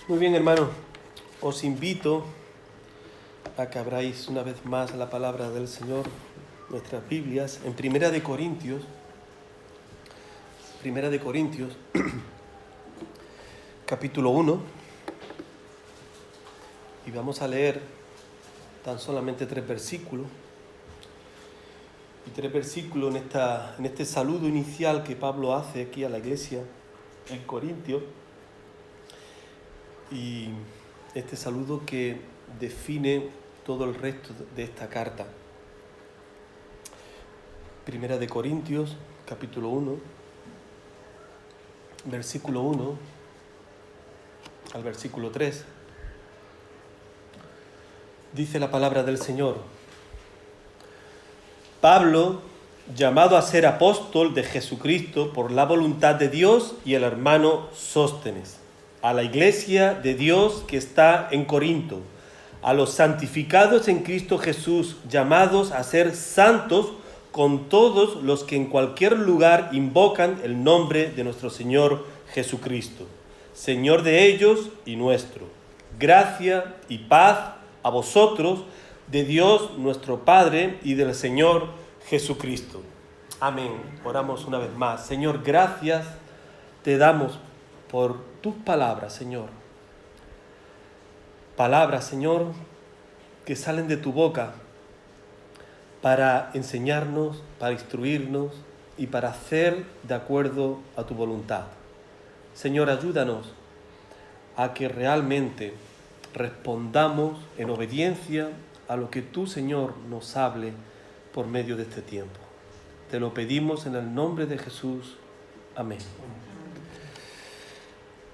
Muy bien, hermano. Os invito a que abráis una vez más la palabra del Señor, nuestras Biblias, en Primera de Corintios, capítulo 1, y vamos a leer tan solamente 3 versículos, y 3 versículos en este saludo inicial que Pablo hace aquí a la iglesia en Corintios, y este saludo que define todo el resto de esta carta. Primera de Corintios, capítulo 1, versículo 1 al versículo 3. Dice la palabra del Señor: Pablo, llamado a ser apóstol de Jesucristo por la voluntad de Dios, y el hermano Sóstenes, a la iglesia de Dios que está en Corinto, a los santificados en Cristo Jesús, llamados a ser santos, con todos los que en cualquier lugar invocan el nombre de nuestro Señor Jesucristo, Señor de ellos y nuestro. Gracia y paz a vosotros, de Dios nuestro Padre y del Señor Jesucristo. Amén. Oramos una vez más. Señor, gracias te damos por tus palabras, Señor. Palabras, Señor, que salen de tu boca para enseñarnos, para instruirnos y para hacer de acuerdo a tu voluntad. Señor, ayúdanos a que realmente respondamos en obediencia a lo que tú, Señor, nos hable por medio de este tiempo. Te lo pedimos en el nombre de Jesús. Amén.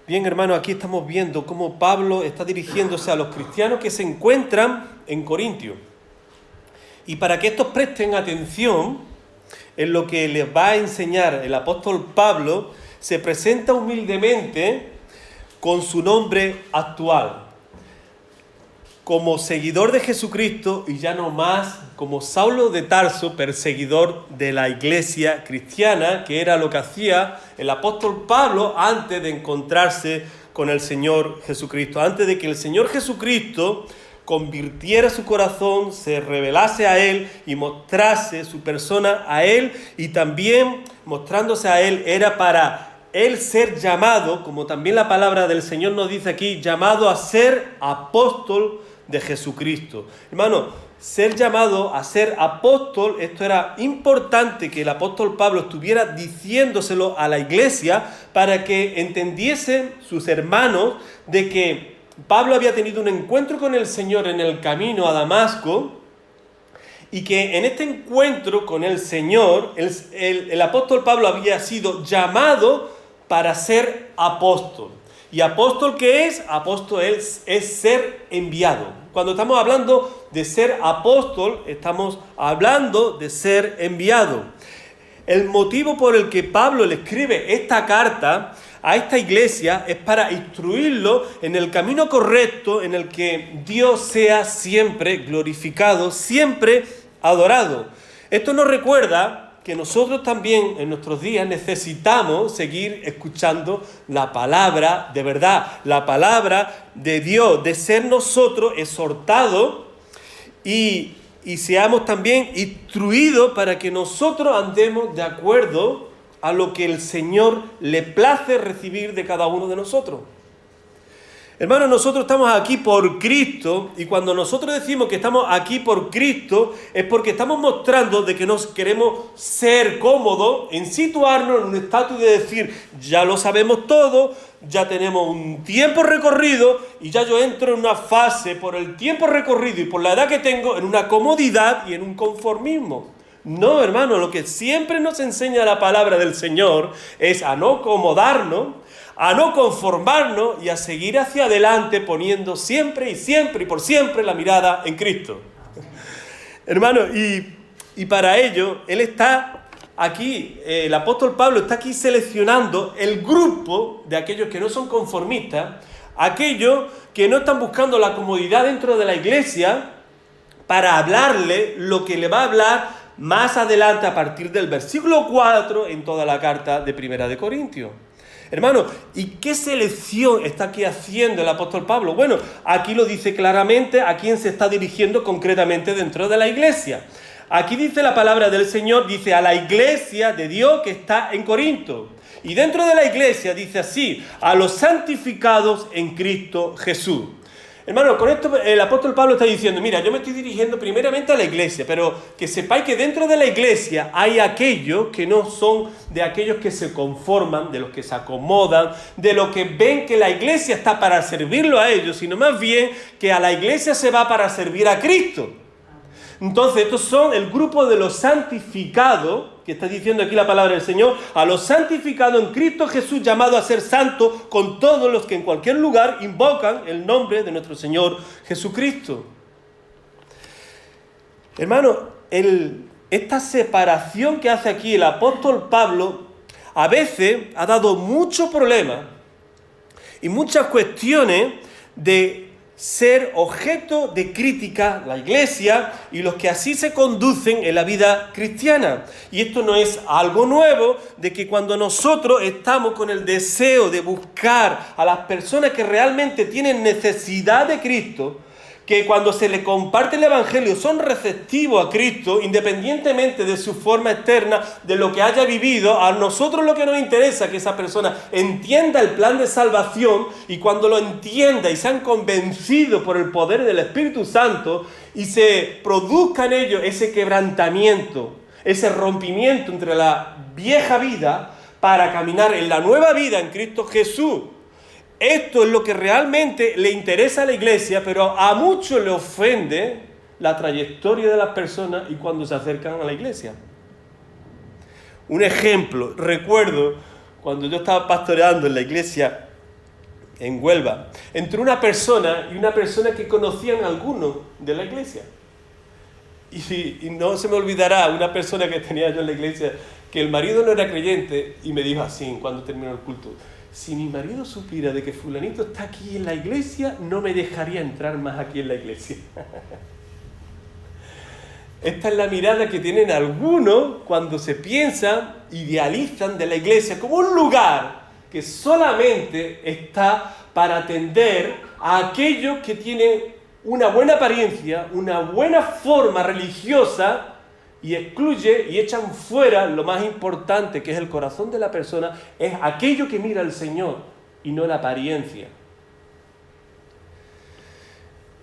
Bien, hermano, aquí estamos viendo cómo Pablo está dirigiéndose a los cristianos que se encuentran en Corintio. Y para que estos presten atención en lo que les va a enseñar el apóstol Pablo, se presenta humildemente con su nombre actual, como seguidor de Jesucristo, y ya no más como Saulo de Tarso, perseguidor de la iglesia cristiana, que era lo que hacía el apóstol Pablo antes de encontrarse con el Señor Jesucristo, antes de que el Señor Jesucristo convirtiera su corazón, se revelase a Él y mostrase su persona a Él, y también mostrándose a Él era para Él ser llamado, como también la palabra del Señor nos dice aquí, llamado a ser apóstol de Jesucristo. Hermano, ser llamado a ser apóstol, esto era importante que el apóstol Pablo estuviera diciéndoselo a la iglesia para que entendiesen sus hermanos de que Pablo había tenido un encuentro con el Señor en el camino a Damasco, y que en este encuentro con el Señor, el apóstol Pablo había sido llamado para ser apóstol. ¿Y apóstol qué es? Apóstol es ser enviado. Cuando estamos hablando de ser apóstol, estamos hablando de ser enviado. El motivo por el que Pablo le escribe esta carta a esta iglesia es para instruirlo en el camino correcto en el que Dios sea siempre glorificado, siempre adorado. Esto nos recuerda que nosotros también en nuestros días necesitamos seguir escuchando la palabra de verdad, la palabra de Dios, de ser nosotros exhortados y seamos también instruidos para que nosotros andemos de acuerdo a lo que el Señor le place recibir de cada uno de nosotros. Hermanos, nosotros estamos aquí por Cristo, y cuando nosotros decimos que estamos aquí por Cristo es porque estamos mostrando de que nos queremos ser cómodos en situarnos en un estatus de decir, ya lo sabemos todo, ya tenemos un tiempo recorrido y ya yo entro en una fase por el tiempo recorrido y por la edad que tengo en una comodidad y en un conformismo. No, hermano, lo que siempre nos enseña la palabra del Señor es a no acomodarnos, a no conformarnos y a seguir hacia adelante poniendo siempre y por siempre la mirada en Cristo. Hermano, y para ello, él está aquí, el apóstol Pablo está aquí seleccionando el grupo de aquellos que no son conformistas, aquellos que no están buscando la comodidad dentro de la iglesia, para hablarle lo que le va a hablar más adelante a partir del versículo 4 en toda la carta de Primera de Corintios. Hermano, ¿y qué selección está aquí haciendo el apóstol Pablo? Bueno, aquí lo dice claramente a quién se está dirigiendo concretamente dentro de la iglesia. Aquí dice la palabra del Señor, dice a la iglesia de Dios que está en Corinto. Y dentro de la iglesia dice así, a los santificados en Cristo Jesús. Hermano, con esto el apóstol Pablo está diciendo, mira, yo me estoy dirigiendo primeramente a la iglesia, pero que sepáis que dentro de la iglesia hay aquellos que no son de aquellos que se conforman, de los que se acomodan, de los que ven que la iglesia está para servirlo a ellos, sino más bien que a la iglesia se va para servir a Cristo. Entonces, estos son el grupo de los santificados, que está diciendo aquí la palabra del Señor, a los santificados en Cristo Jesús, llamados a ser santos con todos los que en cualquier lugar invocan el nombre de nuestro Señor Jesucristo. Hermano, esta separación que hace aquí el apóstol Pablo, a veces ha dado mucho problema y muchas cuestiones de ser objeto de crítica la iglesia y los que así se conducen en la vida cristiana. Y esto no es algo nuevo, de que cuando nosotros estamos con el deseo de buscar a las personas que realmente tienen necesidad de Cristo, que cuando se les comparte el Evangelio son receptivos a Cristo, independientemente de su forma externa, de lo que haya vivido, a nosotros lo que nos interesa es que esa persona entienda el plan de salvación, y cuando lo entienda y sean convencidos por el poder del Espíritu Santo y se produzca en ellos ese quebrantamiento, ese rompimiento entre la vieja vida para caminar en la nueva vida en Cristo Jesús. Esto es lo que realmente le interesa a la iglesia, pero a muchos le ofende la trayectoria de las personas y cuando se acercan a la iglesia. Un ejemplo, recuerdo cuando yo estaba pastoreando en la iglesia en Huelva, entró una persona que conocían algunos de la iglesia. Y no se me olvidará una persona que tenía yo en la iglesia, que el marido no era creyente, y me dijo así cuando terminó el culto: si mi marido supiera de que fulanito está aquí en la iglesia, no me dejaría entrar más aquí en la iglesia. Esta es la mirada que tienen algunos cuando se piensan, idealizan de la iglesia como un lugar que solamente está para atender a aquellos que tienen una buena apariencia, una buena forma religiosa, y excluye y echan fuera lo más importante, que es el corazón de la persona, es aquello que mira al Señor y no la apariencia.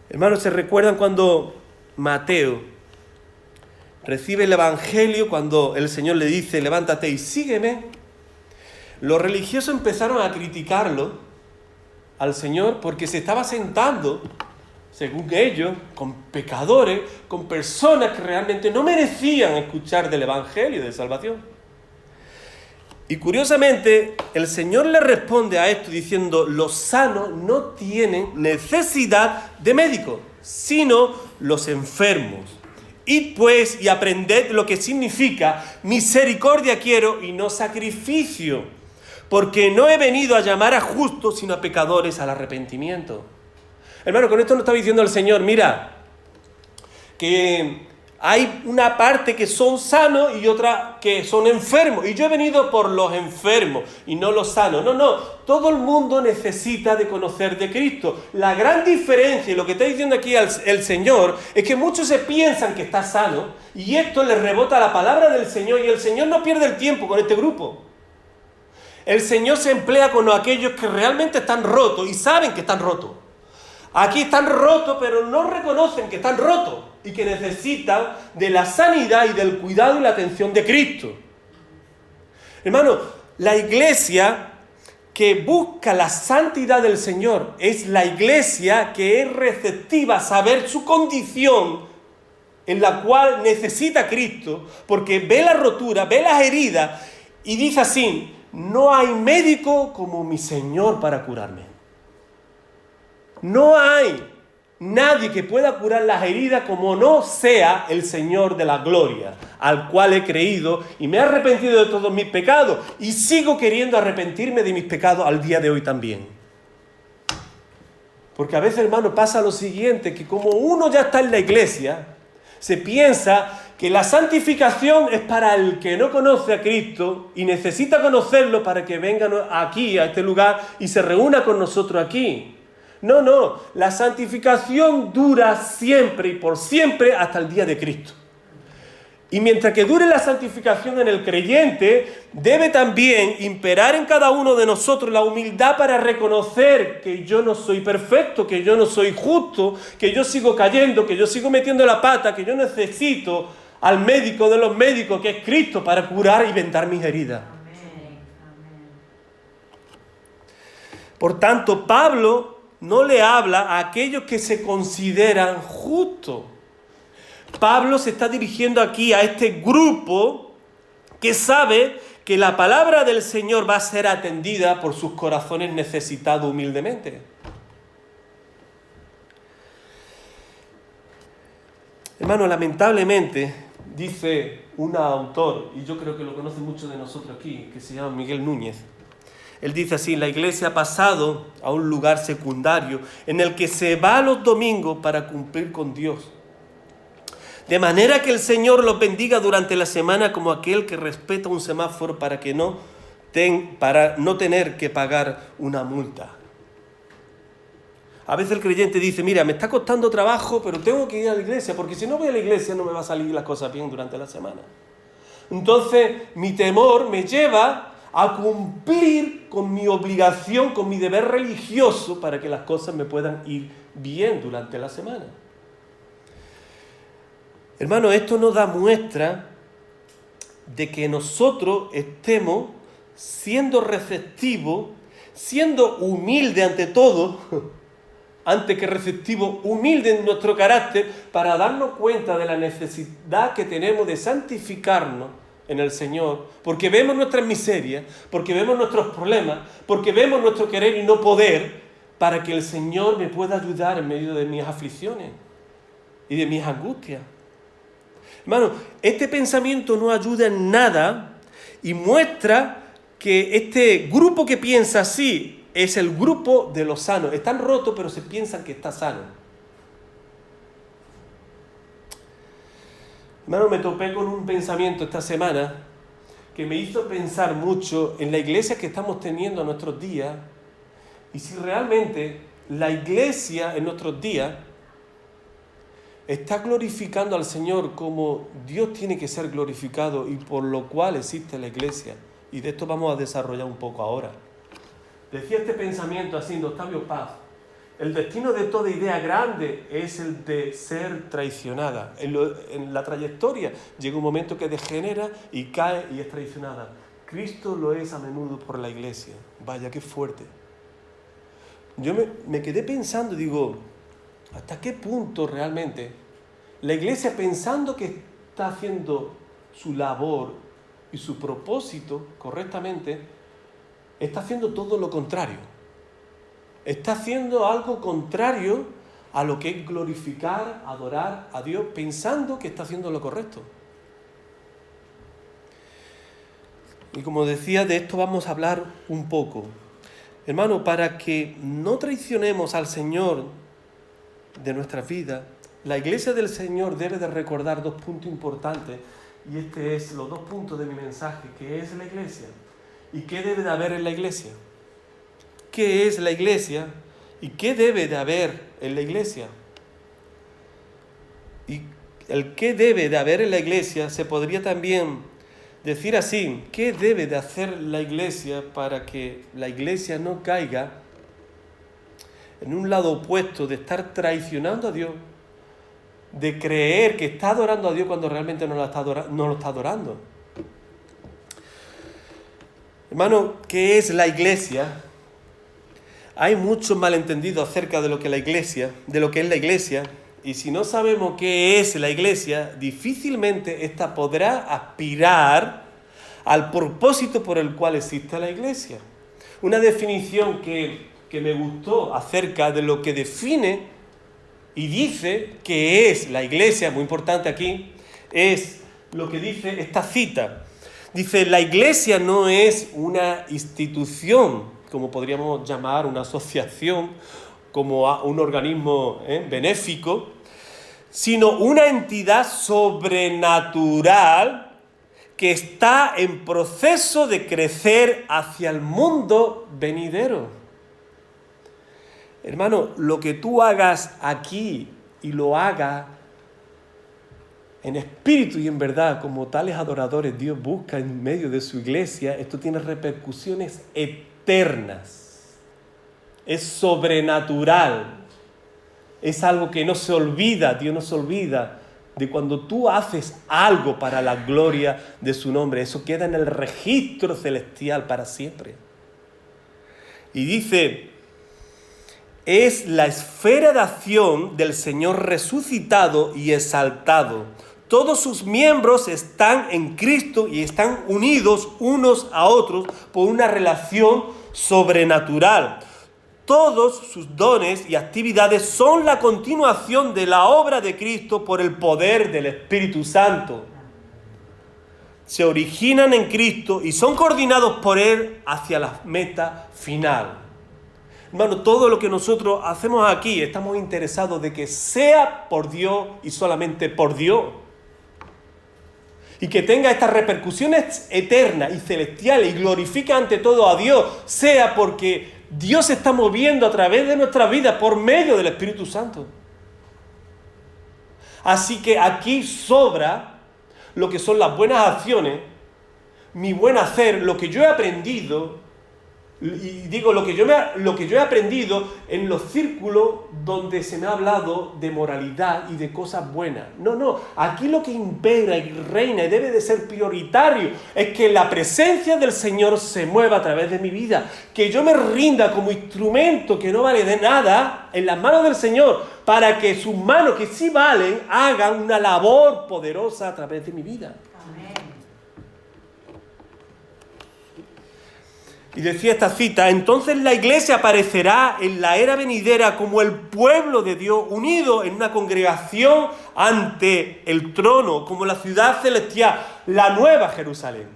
Hermanos, ¿se recuerdan cuando Mateo recibe el Evangelio, cuando el Señor le dice: levántate y sígueme? Los religiosos empezaron a criticarlo al Señor porque se estaba sentando, según ellos, con pecadores, con personas que realmente no merecían escuchar del Evangelio de salvación. Y curiosamente, el Señor le responde a esto diciendo: los sanos no tienen necesidad de médico, sino los enfermos. Id pues y aprended lo que significa misericordia quiero y no sacrificio, porque no he venido a llamar a justos, sino a pecadores al arrepentimiento. Hermano, con esto nos está diciendo el Señor: mira, que hay una parte que son sanos y otra que son enfermos. Y yo he venido por los enfermos y no los sanos. No, todo el mundo necesita de conocer de Cristo. La gran diferencia, y lo que está diciendo aquí el Señor, es que muchos se piensan que está sano y esto les rebota la palabra del Señor, y el Señor no pierde el tiempo con este grupo. El Señor se emplea con aquellos que realmente están rotos y saben que están rotos. Aquí están rotos, pero no reconocen que están rotos y que necesitan de la sanidad y del cuidado y la atención de Cristo. Hermano, la iglesia que busca la santidad del Señor es la iglesia que es receptiva a saber su condición en la cual necesita a Cristo, porque ve la rotura, ve las heridas y dice así: no hay médico como mi Señor para curarme. No hay nadie que pueda curar las heridas como no sea el Señor de la gloria, al cual he creído y me he arrepentido de todos mis pecados y sigo queriendo arrepentirme de mis pecados al día de hoy también. Porque a veces, hermano, pasa lo siguiente, que como uno ya está en la iglesia, se piensa que la santificación es para el que no conoce a Cristo y necesita conocerlo para que venga aquí, a este lugar, y se reúna con nosotros aquí. No, la santificación dura siempre y por siempre hasta el día de Cristo. Y mientras que dure la santificación en el creyente, debe también imperar en cada uno de nosotros la humildad para reconocer que yo no soy perfecto, que yo no soy justo, que yo sigo cayendo, que yo sigo metiendo la pata, que yo necesito al médico de los médicos, que es Cristo, para curar y vendar mis heridas. Amén. Amén. Por tanto, Pablo no le habla a aquellos que se consideran justos. Pablo se está dirigiendo aquí a este grupo que sabe que la palabra del Señor va a ser atendida por sus corazones necesitados humildemente. Hermano, lamentablemente, dice un autor, y yo creo que lo conocen muchos de nosotros aquí, que se llama Miguel Núñez. Él dice así: la iglesia ha pasado a un lugar secundario en el que se va los domingos para cumplir con Dios. De manera que el Señor los bendiga durante la semana como aquel que respeta un semáforo para no tener que pagar una multa. A veces el creyente dice: mira, me está costando trabajo, pero tengo que ir a la iglesia, porque si no voy a la iglesia no me va a salir las cosas bien durante la semana. Entonces mi temor me lleva a cumplir con mi obligación, con mi deber religioso, para que las cosas me puedan ir bien durante la semana. Hermano, esto nos da muestra de que nosotros estemos siendo receptivos, siendo humildes ante todo, antes que receptivos, humildes en nuestro carácter, para darnos cuenta de la necesidad que tenemos de santificarnos en el Señor, porque vemos nuestras miserias, porque vemos nuestros problemas, porque vemos nuestro querer y no poder, para que el Señor me pueda ayudar en medio de mis aflicciones y de mis angustias. Hermano, este pensamiento no ayuda en nada y muestra que este grupo que piensa así es el grupo de los sanos. Están rotos, pero se piensan que está sano. Hermano, me topé con un pensamiento esta semana que me hizo pensar mucho en la iglesia que estamos teniendo en nuestros días y si realmente la iglesia en nuestros días está glorificando al Señor como Dios tiene que ser glorificado y por lo cual existe la iglesia. Y de esto vamos a desarrollar un poco ahora. Decía este pensamiento así de Octavio Paz: el destino de toda idea grande es el de ser traicionada. En la trayectoria llega un momento que degenera y cae y es traicionada. Cristo lo es a menudo por la iglesia. Vaya, qué fuerte. Yo me quedé pensando, digo, ¿hasta qué punto realmente la iglesia, pensando que está haciendo su labor y su propósito correctamente, está haciendo todo lo contrario? Está haciendo algo contrario a lo que es glorificar, adorar a Dios, pensando que está haciendo lo correcto. Y como decía, de esto vamos a hablar un poco. Hermano, para que no traicionemos al Señor de nuestras vidas, la iglesia del Señor debe de recordar dos puntos importantes, y este es los dos puntos de mi mensaje. ¿Qué es la iglesia? ¿Y qué debe de haber en la iglesia? ¿Qué es la iglesia? ¿Y qué debe de haber en la iglesia? Y el qué debe de haber en la iglesia se podría también decir así: ¿qué debe de hacer la iglesia para que la iglesia no caiga en un lado opuesto de estar traicionando a Dios, de creer que está adorando a Dios cuando realmente no lo está adorando? Hermano, ¿qué es la iglesia? Hay muchos malentendidos acerca de lo que es la iglesia, y si no sabemos qué es la iglesia, difícilmente ésta podrá aspirar al propósito por el cual existe la iglesia. Una definición que me gustó acerca de lo que define y dice que es la iglesia, muy importante aquí, es lo que dice esta cita. Dice: la iglesia no es una institución, como podríamos llamar una asociación, como un organismo benéfico, sino una entidad sobrenatural que está en proceso de crecer hacia el mundo venidero. Hermano, lo que tú hagas aquí y lo hagas en espíritu y en verdad, como tales adoradores Dios busca en medio de su iglesia, esto tiene repercusiones eternas. Es sobrenatural. Es algo que no se olvida, Dios no se olvida de cuando tú haces algo para la gloria de su nombre. Eso queda en el registro celestial para siempre. Y dice, es la esfera de acción del Señor resucitado y exaltado. Todos sus miembros están en Cristo y están unidos unos a otros por una relación sobrenatural. Todos sus dones y actividades son la continuación de la obra de Cristo por el poder del Espíritu Santo. Se originan en Cristo y son coordinados por Él hacia la meta final. Hermano, todo lo que nosotros hacemos aquí, estamos interesados de que sea por Dios y solamente por Dios. Y que tenga estas repercusiones eternas y celestiales y glorifique ante todo a Dios, sea porque Dios se está moviendo a través de nuestra vida por medio del Espíritu Santo. Así que aquí sobra lo que son las buenas acciones, mi buen hacer, lo que yo he aprendido. Y digo, lo que yo he aprendido en los círculos donde se me ha hablado de moralidad y de cosas buenas. No, aquí lo que impera y reina y debe de ser prioritario es que la presencia del Señor se mueva a través de mi vida, que yo me rinda como instrumento que no vale de nada en las manos del Señor, para que sus manos, que sí valen, hagan una labor poderosa a través de mi vida. Y decía esta cita, entonces la iglesia aparecerá en la era venidera como el pueblo de Dios unido en una congregación ante el trono, como la ciudad celestial, la nueva Jerusalén.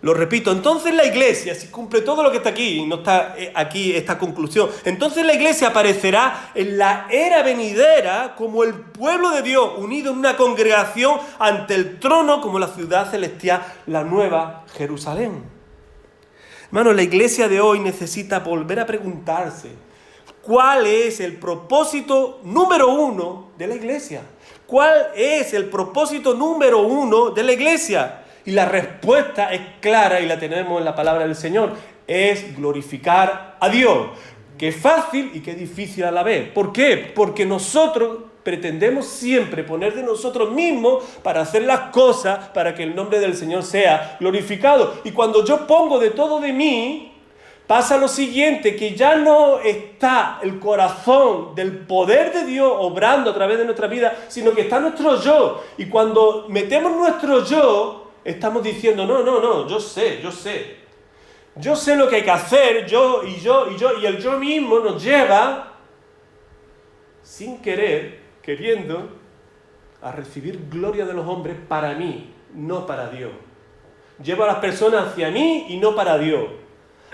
Lo repito, entonces la iglesia, si cumple todo lo que está aquí, no está aquí esta conclusión, entonces la iglesia aparecerá en la era venidera como el pueblo de Dios unido en una congregación ante el trono como la ciudad celestial, la nueva Jerusalén. Hermano, la iglesia de hoy necesita volver a preguntarse, ¿cuál es el propósito número uno de la iglesia? ¿Cuál es el propósito número uno de la iglesia? Y la respuesta es clara y la tenemos en la palabra del Señor. Es glorificar a Dios. Qué fácil y qué difícil a la vez. ¿Por qué? Porque nosotros pretendemos siempre poner de nosotros mismos para hacer las cosas para que el nombre del Señor sea glorificado. Y cuando yo pongo de todo de mí, pasa lo siguiente, que ya no está el corazón del poder de Dios obrando a través de nuestra vida, sino que está nuestro yo. Y cuando metemos nuestro yo, estamos diciendo, no, yo sé. Yo sé lo que hay que hacer, y el yo mismo nos lleva, sin querer, queriendo, a recibir gloria de los hombres para mí, no para Dios. Llevo a las personas hacia mí y no para Dios.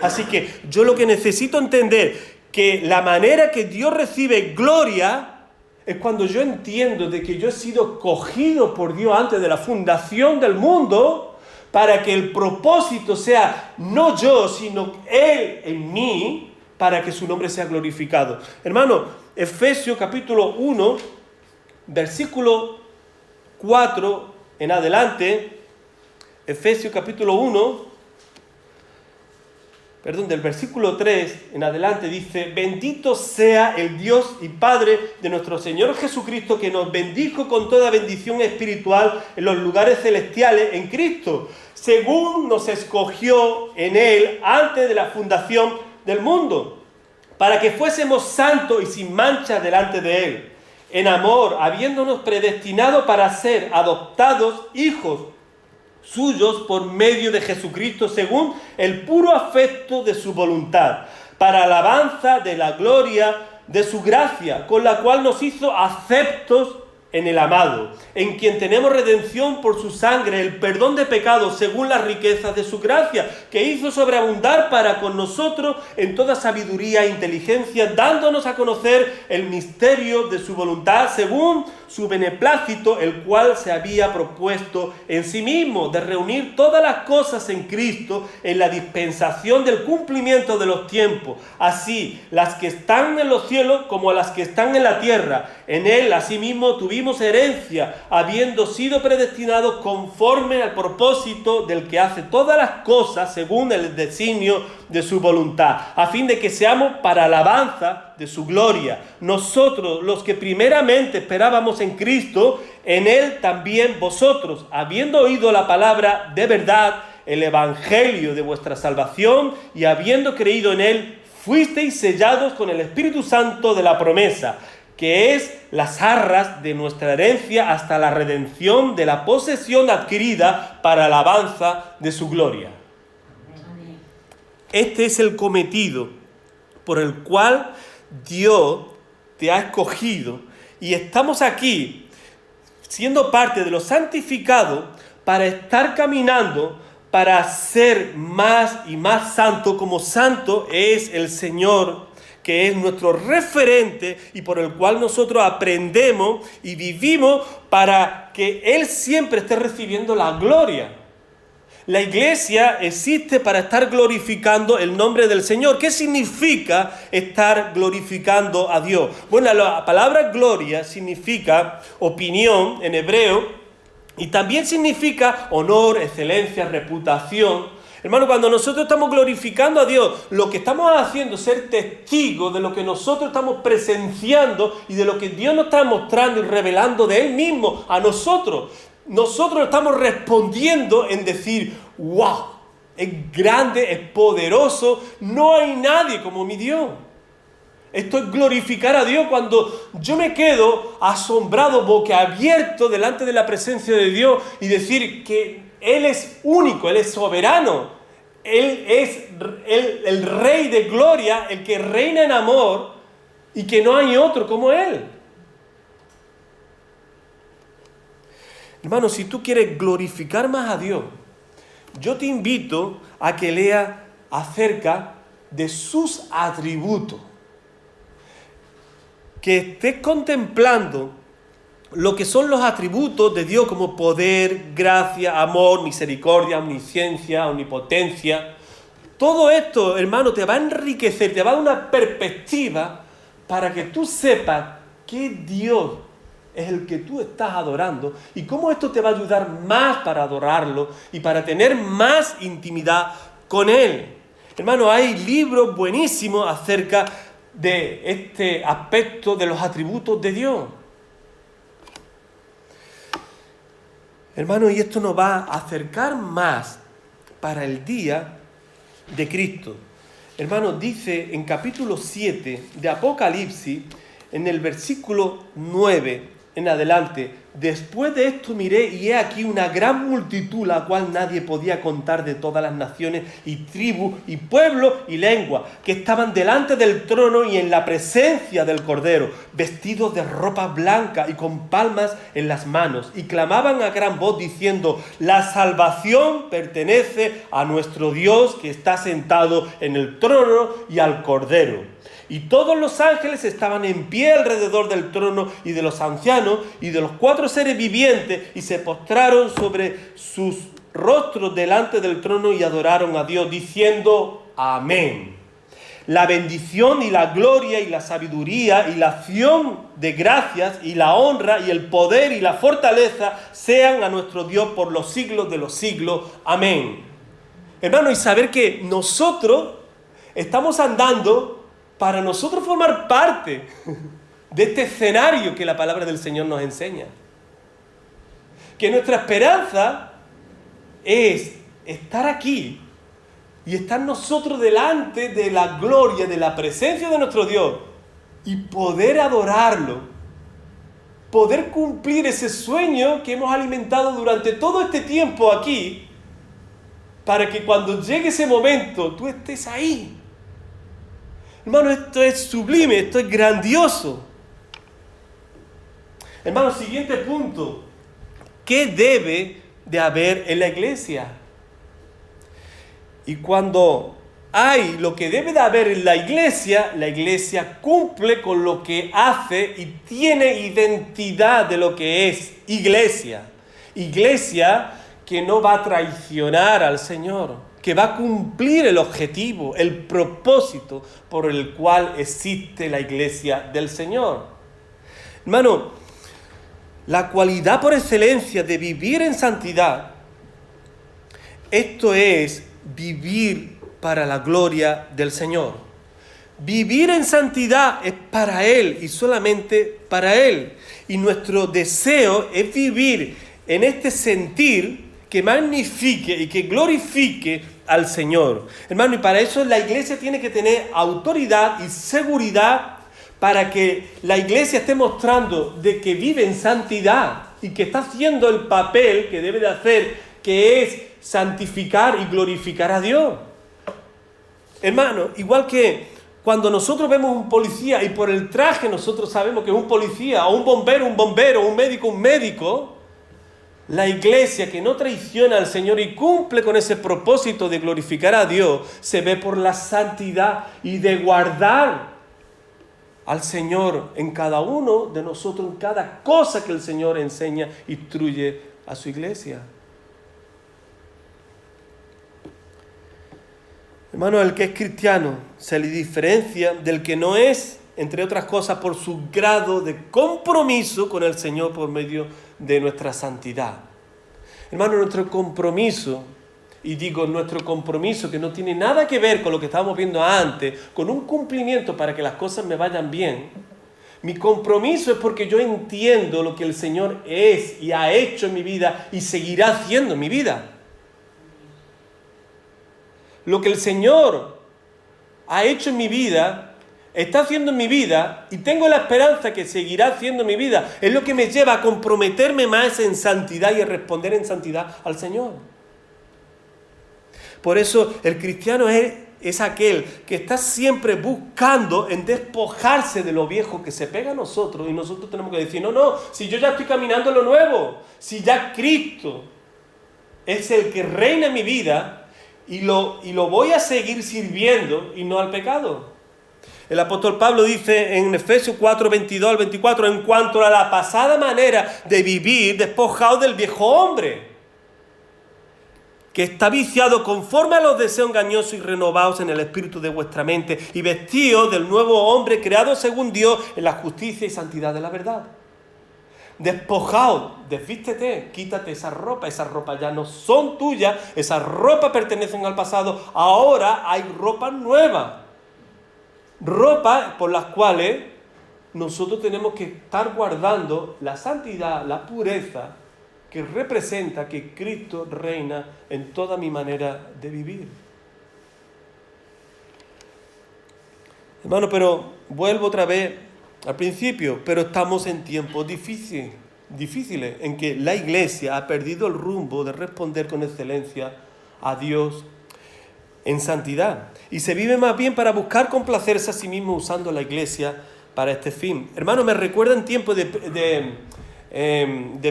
Así que yo lo que necesito entender, que la manera que Dios recibe gloria es cuando yo entiendo de que yo he sido escogido por Dios antes de la fundación del mundo para que el propósito sea no yo, sino Él en mí, para que su nombre sea glorificado. Hermano, Efesios capítulo 1, versículo 4 en adelante, Efesios capítulo 1, del versículo 3 en adelante dice, bendito sea el Dios y Padre de nuestro Señor Jesucristo, que nos bendijo con toda bendición espiritual en los lugares celestiales en Cristo, según nos escogió en Él antes de la fundación del mundo, para que fuésemos santos y sin mancha delante de Él, en amor, habiéndonos predestinado para ser adoptados hijos suyos por medio de Jesucristo, según el puro afecto de su voluntad, para alabanza de la gloria de su gracia, con la cual nos hizo aceptos en el amado, en quien tenemos redención por su sangre, el perdón de pecados según las riquezas de su gracia, que hizo sobreabundar para con nosotros en toda sabiduría e inteligencia, dándonos a conocer el misterio de su voluntad según su beneplácito, el cual se había propuesto en sí mismo, de reunir todas las cosas en Cristo en la dispensación del cumplimiento de los tiempos, así las que están en los cielos como las que están en la tierra. En él asimismo tuvimos herencia, habiendo sido predestinados conforme al propósito del que hace todas las cosas según el designio de su voluntad, a fin de que seamos para alabanza de su gloria. Nosotros, los que primeramente esperábamos en Cristo, en él también vosotros, habiendo oído la palabra de verdad, el evangelio de vuestra salvación, y habiendo creído en él, fuisteis sellados con el Espíritu Santo de la promesa, que es las arras de nuestra herencia hasta la redención de la posesión adquirida para alabanza de su gloria. Este es el cometido por el cual Dios te ha escogido y estamos aquí siendo parte de los santificados para estar caminando para ser más y más santo, como santo es el Señor, que es nuestro referente y por el cual nosotros aprendemos y vivimos para que Él siempre esté recibiendo la gloria. La iglesia existe para estar glorificando el nombre del Señor. ¿Qué significa estar glorificando a Dios? Bueno, la palabra gloria significa opinión en hebreo y también significa honor, excelencia, reputación. Hermano, cuando nosotros estamos glorificando a Dios, lo que estamos haciendo es ser testigos de lo que nosotros estamos presenciando y de lo que Dios nos está mostrando y revelando de Él mismo a nosotros. Nosotros estamos respondiendo en decir, wow, es grande, es poderoso, no hay nadie como mi Dios. Esto es glorificar a Dios cuando yo me quedo asombrado, boquiabierto delante de la presencia de Dios y decir que Él es único, Él es soberano, Él es el Rey de gloria, el que reina en amor y que no hay otro como Él. Hermano, si tú quieres glorificar más a Dios, yo te invito a que leas acerca de sus atributos. Que estés contemplando lo que son los atributos de Dios como poder, gracia, amor, misericordia, omnisciencia, omnipotencia. Todo esto, hermano, te va a enriquecer, te va a dar una perspectiva para que tú sepas qué Dios es el que tú estás adorando y cómo esto te va a ayudar más para adorarlo y para tener más intimidad con Él. Hermano, hay libros buenísimos acerca de este aspecto de los atributos de Dios. Hermano, y esto nos va a acercar más para el día de Cristo. Hermano, dice en capítulo 7 de Apocalipsis, en el versículo 9 en adelante: después de esto miré y he aquí una gran multitud, la cual nadie podía contar, de todas las naciones y tribus y pueblos y lenguas, que estaban delante del trono y en la presencia del Cordero, vestidos de ropa blanca y con palmas en las manos, y clamaban a gran voz diciendo: la salvación pertenece a nuestro Dios, que está sentado en el trono, y al Cordero. Y todos los ángeles estaban en pie alrededor del trono y de los ancianos y de los 4 seres vivientes, y se postraron sobre sus rostros delante del trono y adoraron a Dios, diciendo: amén. La bendición y la gloria y la sabiduría y la acción de gracias y la honra y el poder y la fortaleza sean a nuestro Dios por los siglos de los siglos. Amén. Hermano, y saber que nosotros estamos andando para nosotros formar parte de este escenario que la palabra del Señor nos enseña. Que nuestra esperanza es estar aquí y estar nosotros delante de la gloria, de la presencia de nuestro Dios y poder adorarlo, poder cumplir ese sueño que hemos alimentado durante todo este tiempo aquí, para que cuando llegue ese momento tú estés ahí. Hermano, esto es sublime, esto es grandioso. Hermanos, siguiente punto. ¿Qué debe de haber en la iglesia? Y cuando hay lo que debe de haber en la iglesia cumple con lo que hace y tiene identidad de lo que es iglesia. Iglesia que no va a traicionar al Señor, que va a cumplir el objetivo, el propósito por el cual existe la iglesia del Señor. Hermano, la cualidad por excelencia de vivir en santidad, esto es vivir para la gloria del Señor. Vivir en santidad es para Él y solamente para Él. Y nuestro deseo es vivir en este sentir que magnifique y que glorifique al Señor. Hermano, y para eso la iglesia tiene que tener autoridad y seguridad para que la iglesia esté mostrando de que vive en santidad y que está haciendo el papel que debe de hacer, que es santificar y glorificar a Dios. Hermano, igual que cuando nosotros vemos un policía y por el traje nosotros sabemos que es un policía, o un bombero, un médico, la iglesia que no traiciona al Señor y cumple con ese propósito de glorificar a Dios, se ve por la santidad y de guardar al Señor en cada uno de nosotros, en cada cosa que el Señor enseña, instruye a su iglesia. Hermano, el que es cristiano se le diferencia del que no es, entre otras cosas, por su grado de compromiso con el Señor por medio de nuestra santidad. Hermano, nuestro compromiso, y digo nuestro compromiso que no tiene nada que ver con lo que estábamos viendo antes, con un cumplimiento para que las cosas me vayan bien. Mi compromiso es porque yo entiendo lo que el Señor es y ha hecho en mi vida y seguirá haciendo en mi vida. Lo que el Señor ha hecho en mi vida, está haciendo en mi vida y tengo la esperanza que seguirá haciendo en mi vida. Es lo que me lleva a comprometerme más en santidad y a responder en santidad al Señor. Por eso el cristiano es aquel que está siempre buscando en despojarse de lo viejo que se pega a nosotros y nosotros tenemos que decir, no, si yo ya estoy caminando en lo nuevo, si ya Cristo es el que reina en mi vida, y lo voy a seguir sirviendo y no al pecado. El apóstol Pablo dice en Efesios 4, 22 al 24, en cuanto a la pasada manera de vivir, despojaos del viejo hombre, que está viciado conforme a los deseos engañosos y renovados en el espíritu de vuestra mente, y vestidos del nuevo hombre creado según Dios en la justicia y santidad de la verdad. Despojaos, desvístete, quítate esas ropas ya no son tuyas, esas ropas pertenecen al pasado, ahora hay ropa nueva. Ropa por las cuales nosotros tenemos que estar guardando la santidad, la pureza, que representa que Cristo reina en toda mi manera de vivir. Hermano, pero vuelvo otra vez al principio, pero estamos en tiempos difíciles en que la iglesia ha perdido el rumbo de responder con excelencia a Dios en santidad. Y se vive más bien para buscar complacerse a sí mismo usando la iglesia para este fin. Hermano, me recuerda en tiempo de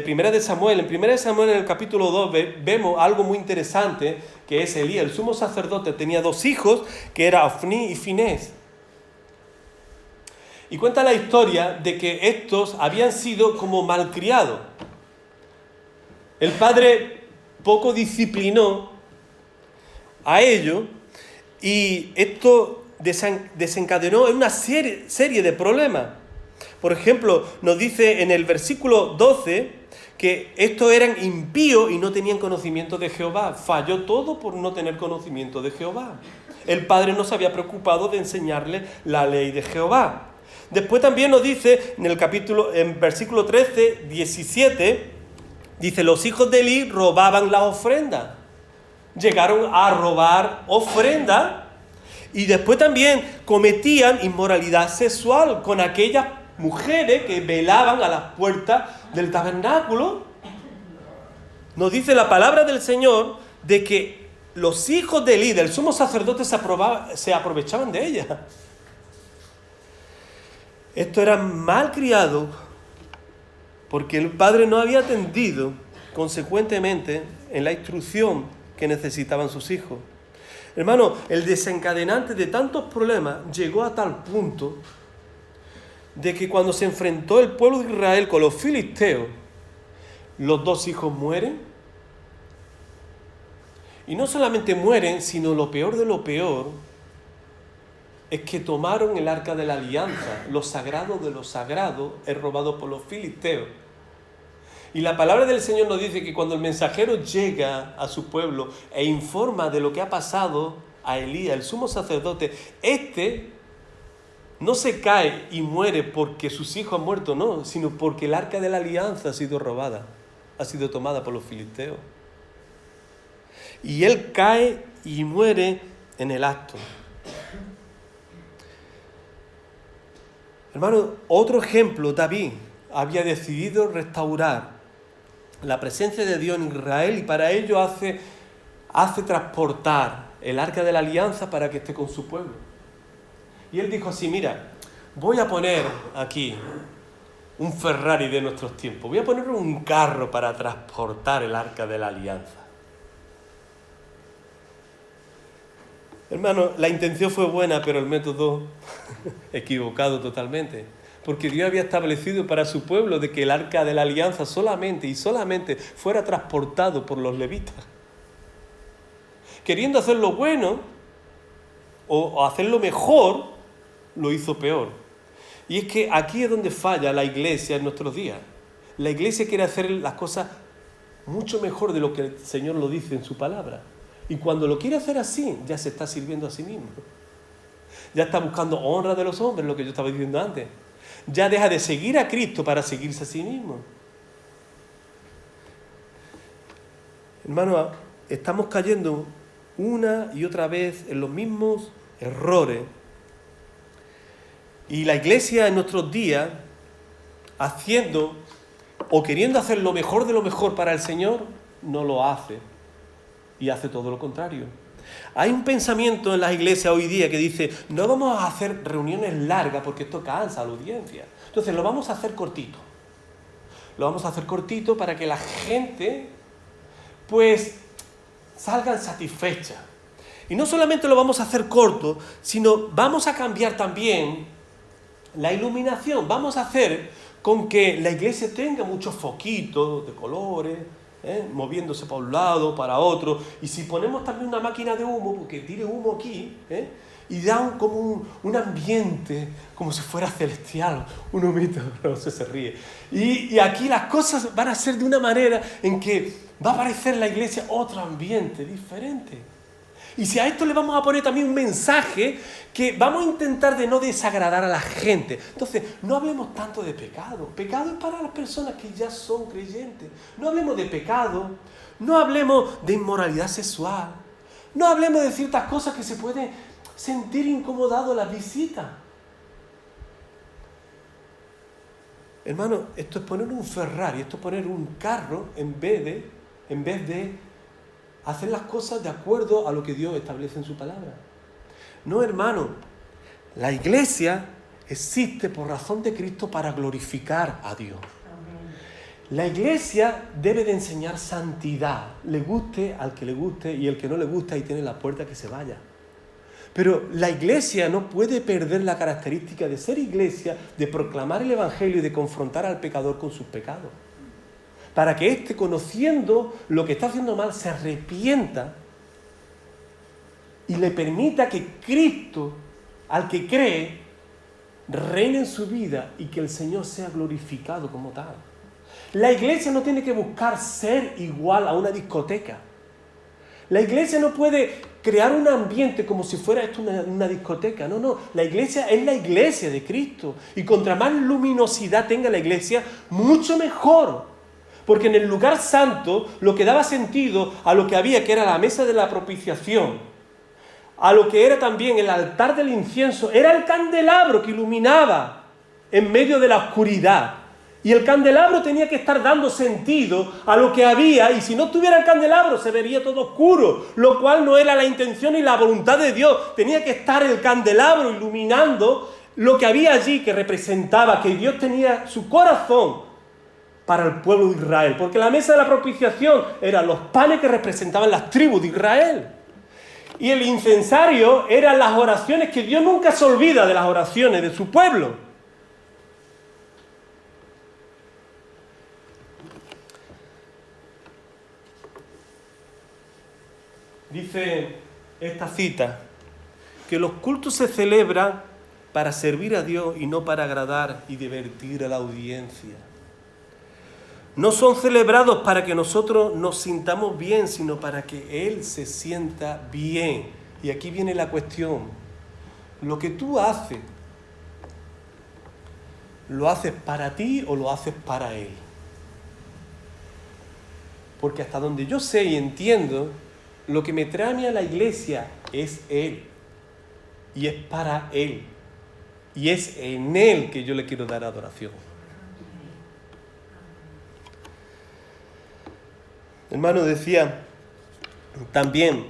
Primera de Samuel. En Primera de Samuel, en el capítulo 2, vemos algo muy interesante, que es Elías, el sumo sacerdote. Tenía 2 hijos, que eran Ofní y Finés. Y cuenta la historia de que estos habían sido como malcriados. El padre poco disciplinó a ellos y esto desencadenó en una serie de problemas. Por ejemplo, nos dice en el versículo 12 que estos eran impíos y no tenían conocimiento de Jehová. Falló todo por no tener conocimiento de Jehová. El padre no se había preocupado de enseñarle la ley de Jehová. Después también nos dice en versículo 13, 17, dice, los hijos de Elí robaban las ofrendas. Llegaron a robar ofrendas y después también cometían inmoralidad sexual con aquellas mujeres que velaban a las puertas del tabernáculo. Nos dice la palabra del Señor de que los hijos de Elí, del sumo sacerdote, se aprovechaban de ellas. Estos eran malcriados porque el padre no había atendido consecuentemente en la instrucción que necesitaban sus hijos. Hermano, el desencadenante de tantos problemas llegó a tal punto de que cuando se enfrentó el pueblo de Israel con los filisteos, los dos hijos mueren. Y no solamente mueren, sino lo peor de lo peor es que tomaron el arca de la alianza, lo sagrado de lo sagrado, es robado por los filisteos. Y la palabra del Señor nos dice que cuando el mensajero llega a su pueblo e informa de lo que ha pasado a Elías, el sumo sacerdote, no se cae y muere porque sus hijos han muerto, no, sino porque el arca de la alianza ha sido robada, ha sido tomada por los filisteos. Y él cae y muere en el acto. Hermano, otro ejemplo, David había decidido restaurar la presencia de Dios en Israel y para ello hace transportar el arca de la alianza para que esté con su pueblo. Y él dijo así, mira, voy a poner aquí un Ferrari de nuestros tiempos, voy a poner un carro para transportar el arca de la alianza. Hermano, la intención fue buena, pero el método equivocado totalmente. Porque Dios había establecido para su pueblo de que el arca de la alianza solamente fuera transportado por los levitas. Queriendo hacer lo bueno o hacerlo mejor, lo hizo peor. Y es que aquí es donde falla la iglesia en nuestros días. La iglesia quiere hacer las cosas mucho mejor de lo que el Señor lo dice en su palabra. Y cuando lo quiere hacer así, ya se está sirviendo a sí mismo. Ya está buscando honra de los hombres, lo que yo estaba diciendo antes. Ya deja de seguir a Cristo para seguirse a sí mismo. Hermano, estamos cayendo una y otra vez en los mismos errores. Y la iglesia en nuestros días, haciendo o queriendo hacer lo mejor de lo mejor para el Señor, no lo hace. Y hace todo lo contrario. Hay un pensamiento en las iglesias hoy día que dice, no vamos a hacer reuniones largas porque esto cansa a la audiencia. Entonces lo vamos a hacer cortito. Lo vamos a hacer cortito para que la gente, pues, salgan satisfecha. Y no solamente lo vamos a hacer corto, sino vamos a cambiar también la iluminación. Vamos a hacer con que la iglesia tenga muchos foquitos de colores, moviéndose para un lado, para otro, y si ponemos también una máquina de humo, porque tire humo aquí, y da como un ambiente, como si fuera celestial, un humito, no sé, se ríe, y aquí las cosas van a ser de una manera en que va a aparecer en la iglesia otro ambiente diferente. Y si a esto le vamos a poner también un mensaje que vamos a intentar de no desagradar a la gente. Entonces, no hablemos tanto de pecado. Pecado es para las personas que ya son creyentes. No hablemos de pecado. No hablemos de inmoralidad sexual. No hablemos de ciertas cosas que se pueden sentir incomodado la visita. Hermano, esto es poner un Ferrari, esto es poner un carro en vez de hacer las cosas de acuerdo a lo que Dios establece en su palabra. No, hermano, la iglesia existe por razón de Cristo para glorificar a Dios. Amén. La iglesia debe de enseñar santidad, le guste al que le guste y el que no le gusta ahí tiene la puerta que se vaya. Pero la iglesia no puede perder la característica de ser iglesia, de proclamar el evangelio y de confrontar al pecador con sus pecados. Para que éste, conociendo lo que está haciendo mal, se arrepienta y le permita que Cristo, al que cree, reine en su vida y que el Señor sea glorificado como tal. La iglesia no tiene que buscar ser igual a una discoteca. La iglesia no puede crear un ambiente como si fuera esto una discoteca. No. La iglesia es la iglesia de Cristo. Y contra más luminosidad tenga la iglesia, mucho mejor. Porque en el lugar santo, lo que daba sentido a lo que había, que era la mesa de la propiciación, a lo que era también el altar del incienso, era el candelabro que iluminaba en medio de la oscuridad. Y el candelabro tenía que estar dando sentido a lo que había, y si no tuviera el candelabro se vería todo oscuro, lo cual no era la intención y la voluntad de Dios. Tenía que estar el candelabro iluminando lo que había allí, que representaba que Dios tenía su corazón para el pueblo de Israel, porque la mesa de la propiciación eran los panes que representaban las tribus de Israel. Y el incensario eran las oraciones que Dios nunca se olvida de las oraciones de su pueblo. Dice esta cita que los cultos se celebran para servir a Dios y no para agradar y divertir a la audiencia. No son celebrados para que nosotros nos sintamos bien, sino para que Él se sienta bien. Y aquí viene la cuestión. Lo que tú haces, ¿lo haces para ti o lo haces para Él? Porque hasta donde yo sé y entiendo, lo que me trae a mí a la iglesia es Él. Y es para Él. Y es en Él que yo le quiero dar adoración. Hermano, decía también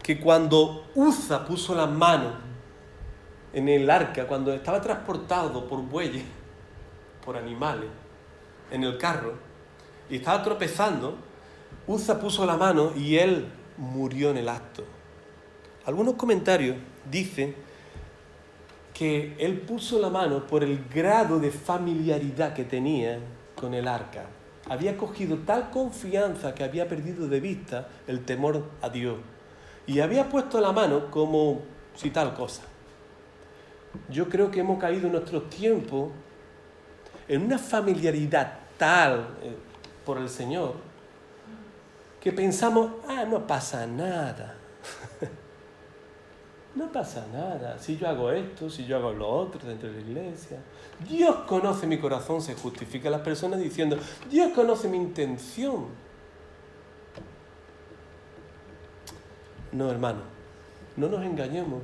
que cuando Uza puso las manos en el arca, cuando estaba transportado por bueyes, por animales, en el carro, y estaba tropezando, Uza puso la mano y él murió en el acto. Algunos comentarios dicen que él puso la mano por el grado de familiaridad que tenía con el arca. Había cogido tal confianza que había perdido de vista el temor a Dios. Y había puesto la mano como si tal cosa. Yo creo que hemos caído en nuestros tiempos en una familiaridad tal por el Señor que pensamos, no pasa nada. No pasa nada. Si yo hago esto, si yo hago lo otro dentro de la iglesia. Dios conoce mi corazón, se justifica a las personas diciendo, Dios conoce mi intención. No, hermano, no nos engañemos.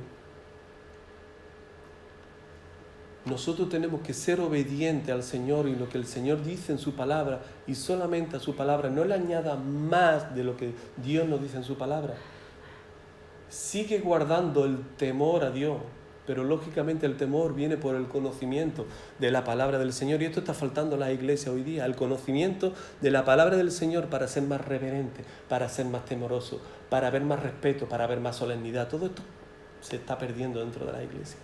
Nosotros tenemos que ser obedientes al Señor y lo que el Señor dice en su palabra, y solamente a su palabra. No le añada más de lo que Dios nos dice en su palabra. Sigue guardando el temor a Dios, pero lógicamente el temor viene por el conocimiento de la palabra del Señor, y esto está faltando en la iglesia hoy día, el conocimiento de la palabra del Señor para ser más reverente, para ser más temoroso, para ver más respeto, para ver más solemnidad. Todo esto se está perdiendo dentro de la iglesia.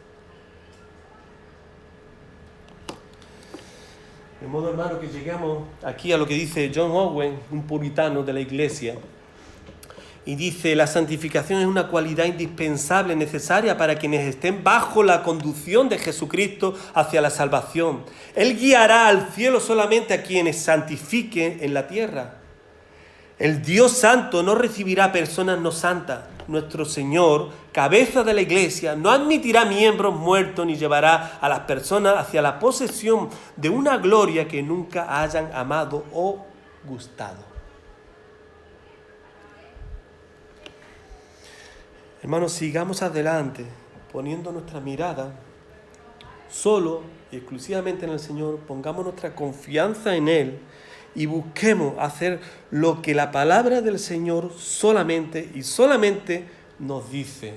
De modo, hermano, que llegamos aquí a lo que dice John Owen, un puritano de la iglesia, y dice: la santificación es una cualidad indispensable, necesaria para quienes estén bajo la conducción de Jesucristo hacia la salvación. Él guiará al cielo solamente a quienes santifiquen en la tierra. El Dios santo no recibirá personas no santas. Nuestro Señor, cabeza de la iglesia, no admitirá miembros muertos ni llevará a las personas hacia la posesión de una gloria que nunca hayan amado o gustado. Hermanos, sigamos adelante, poniendo nuestra mirada solo y exclusivamente en el Señor, pongamos nuestra confianza en Él y busquemos hacer lo que la palabra del Señor solamente y solamente nos dice.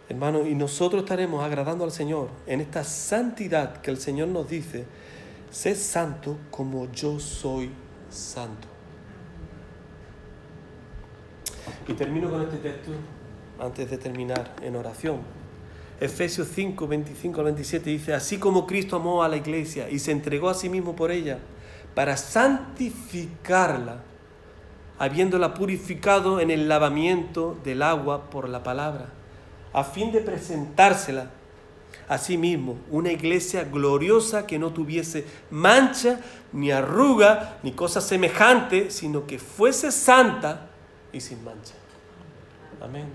Hermanos, y nosotros estaremos agradando al Señor en esta santidad que el Señor nos dice: sed santo como yo soy santo. Y termino con este texto antes de terminar en oración. Efesios 5, 25 al 27 dice: así como Cristo amó a la iglesia y se entregó a sí mismo por ella, para santificarla, habiéndola purificado en el lavamiento del agua por la palabra, a fin de presentársela a sí mismo, una iglesia gloriosa que no tuviese mancha, ni arruga, ni cosa semejante, sino que fuese santa y sin mancha. Amén.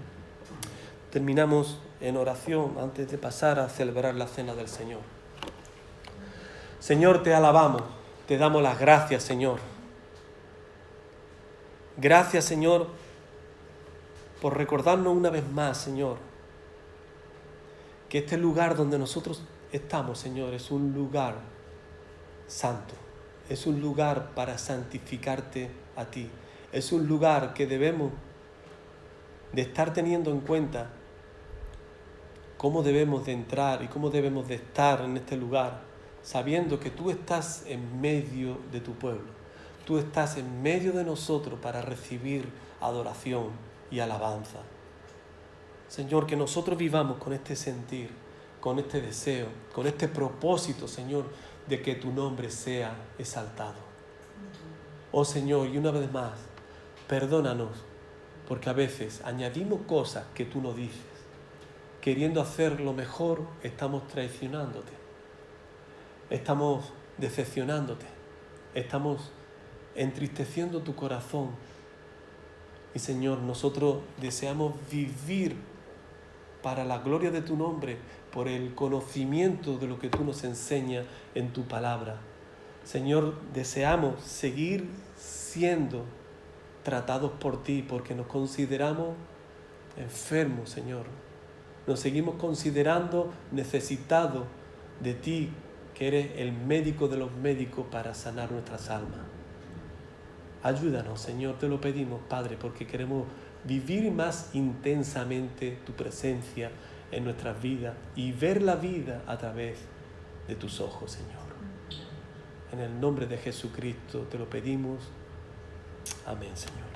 Terminamos en oración antes de pasar a celebrar la cena del Señor. Señor, te alabamos, te damos las gracias, Señor. Gracias, Señor, por recordarnos una vez más, Señor, que este lugar donde nosotros estamos, Señor, es un lugar santo. Es un lugar para santificarte a ti. Es un lugar que debemos de estar teniendo en cuenta cómo debemos de entrar y cómo debemos de estar en este lugar sabiendo que tú estás en medio de tu pueblo. Tú estás en medio de nosotros para recibir adoración y alabanza. Señor, que nosotros vivamos con este sentir, con este deseo, con este propósito, Señor, de que tu nombre sea exaltado. Oh Señor, y una vez más, perdónanos, porque a veces añadimos cosas que tú no dices. Queriendo hacer lo mejor, estamos traicionándote. Estamos decepcionándote. Estamos entristeciendo tu corazón. Y Señor, nosotros deseamos vivir para la gloria de tu nombre, por el conocimiento de lo que tú nos enseñas en tu palabra. Señor, deseamos seguir siendo tratados por ti, porque nos consideramos enfermos, Señor. Nos seguimos considerando necesitados de ti, que eres el médico de los médicos para sanar nuestras almas. Ayúdanos, Señor, te lo pedimos, Padre, porque queremos vivir más intensamente tu presencia en nuestras vidas y ver la vida a través de tus ojos, Señor. En el nombre de Jesucristo te lo pedimos. Amén, Señor.